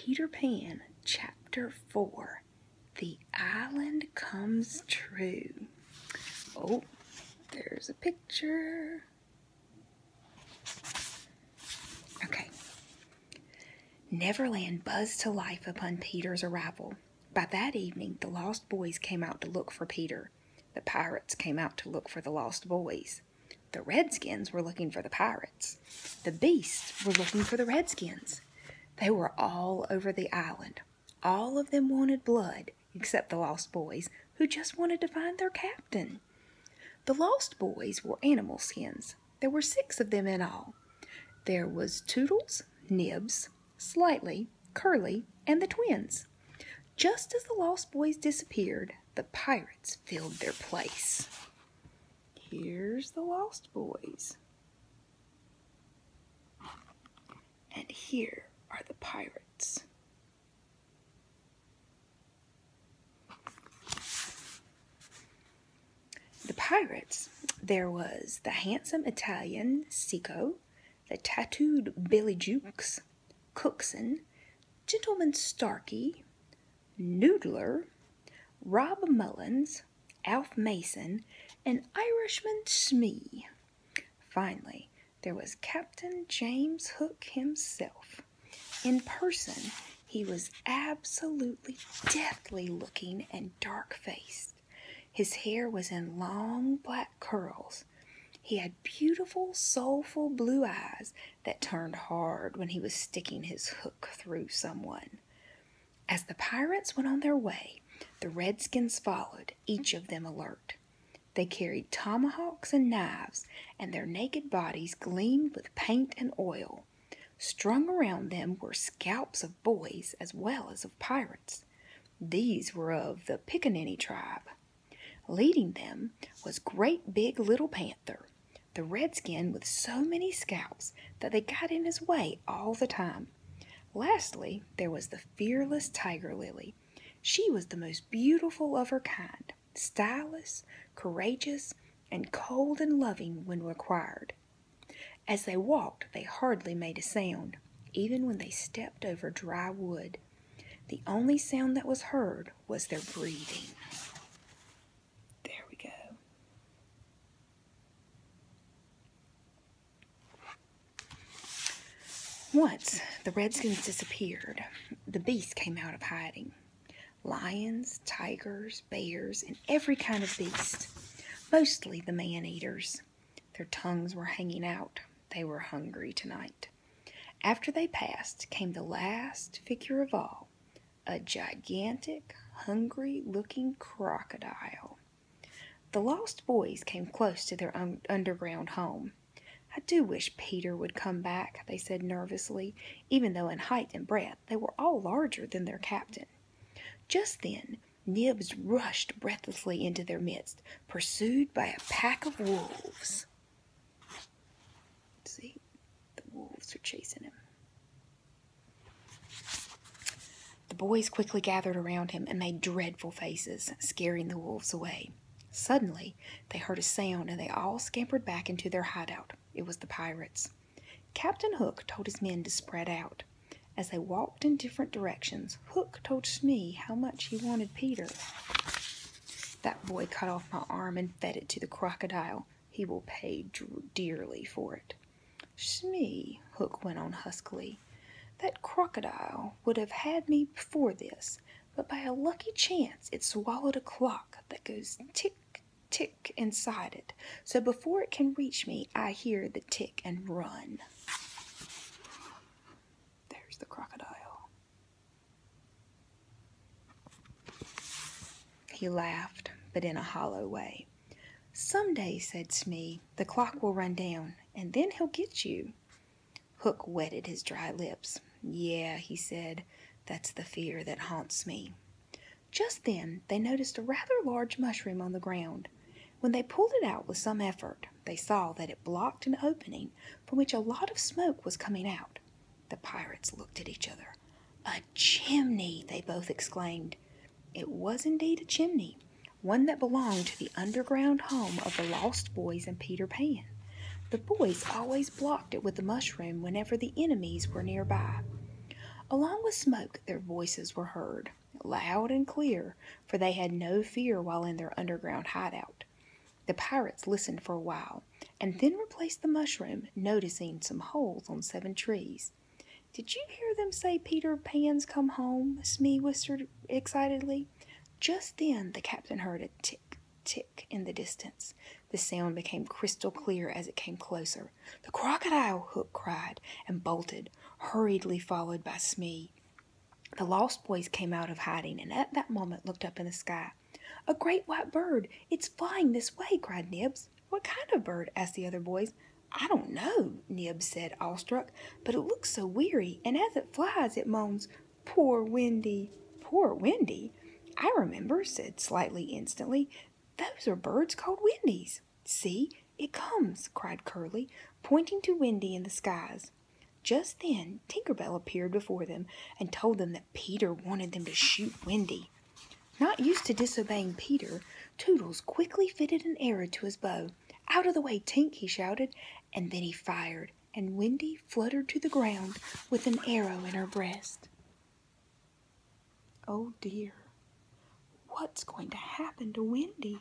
Peter Pan Chapter 4, The Island Comes True. Oh, there's a picture. Okay. Neverland buzzed to life upon Peter's arrival. By that evening, the Lost Boys came out to look for Peter. The pirates came out to look for the Lost Boys. The Redskins were looking for the pirates. The beasts were looking for the Redskins. They were all over the island. All of them wanted blood, except the Lost Boys, who just wanted to find their captain. The Lost Boys wore animal skins. There were 6 of them in all. There was Toodles, Nibs, Slightly, Curly, and the twins. Just as the Lost Boys disappeared, the pirates filled their place. Here's the Lost Boys. And here are the pirates. The pirates, there was the handsome Italian Sicko, the tattooed Billy Jukes, Cookson, Gentleman Starkey, Noodler, Rob Mullins, Alf Mason, and Irishman Smee. Finally, there was Captain James Hook himself. In person, he was absolutely deathly looking and dark-faced. His hair was in long black curls. He had beautiful, soulful blue eyes that turned hard when he was sticking his hook through someone. As the pirates went on their way, the Redskins followed, each of them alert. They carried tomahawks and knives, and their naked bodies gleamed with paint and oil. Strung around them were scalps of boys as well as of pirates. These were of the Pickaninny tribe. Leading them was Great Big Little Panther, the redskin with so many scalps that they got in his way all the time. Lastly, there was the fearless Tiger Lily. She was the most beautiful of her kind, stylish, courageous, and cold and loving when required. As they walked, they hardly made a sound, even when they stepped over dry wood. The only sound that was heard was their breathing. There we go. Once the Redskins disappeared, the beasts came out of hiding. Lions, tigers, bears, and every kind of beast. Mostly the man-eaters. Their tongues were hanging out. They were hungry tonight. After they passed came the last figure of all, a gigantic, hungry-looking crocodile. The Lost Boys came close to their underground home. I do wish Peter would come back, they said nervously, even though in height and breadth they were all larger than their captain. Just then, Nibs rushed breathlessly into their midst, pursued by a pack of wolves. See, the wolves are chasing him. The boys quickly gathered around him and made dreadful faces, scaring the wolves away. Suddenly, they heard a sound and they all scampered back into their hideout. It was the pirates. Captain Hook told his men to spread out. As they walked in different directions, Hook told Smee how much he wanted Peter. That boy cut off my arm and fed it to the crocodile. He will pay dearly for it. Smee, Hook went on huskily, that crocodile would have had me before this, but by a lucky chance it swallowed a clock that goes tick, tick inside it. So before it can reach me, I hear the tick and run. There's the crocodile. He laughed, but in a hollow way. Someday, said Smee, the clock will run down, and then he'll get you. Hook wetted his dry lips. Yeah, he said, that's the fear that haunts me. Just then, they noticed a rather large mushroom on the ground. When they pulled it out with some effort, they saw that it blocked an opening from which a lot of smoke was coming out. The pirates looked at each other. A chimney, they both exclaimed. It was indeed a chimney, one that belonged to the underground home of the Lost Boys and Peter Pan. The boys always blocked it with the mushroom whenever the enemies were nearby. Along with smoke, their voices were heard, loud and clear, for they had no fear while in their underground hideout. The pirates listened for a while, and then replaced the mushroom, noticing some holes on 7 trees. "Did you hear them say Peter Pan's come home?" Smee whispered excitedly. Just then the captain heard a tick, tick in the distance. The sound became crystal clear as it came closer. "The crocodile!" Hook cried, and bolted, hurriedly followed by Smee. The lost boys came out of hiding, and at that moment looked up in the sky. "A great white bird! It's flying this way!" cried Nibs. "What kind of bird?" asked the other boys. "I don't know," Nibs said, awestruck, "but it looks so weary, and as it flies it moans, 'Poor Wendy!'" "Poor Wendy? I remember," said Slightly instantly. "Those are birds called Wendies." "See, it comes!" cried Curly, pointing to Wendy in the skies. Just then Tinker Bell appeared before them and told them that Peter wanted them to shoot Wendy. Not used to disobeying Peter, Toodles quickly fitted an arrow to his bow. "Out of the way, Tink!" he shouted, and then he fired, and Wendy fluttered to the ground with an arrow in her breast. Oh dear, what's going to happen to Wendy?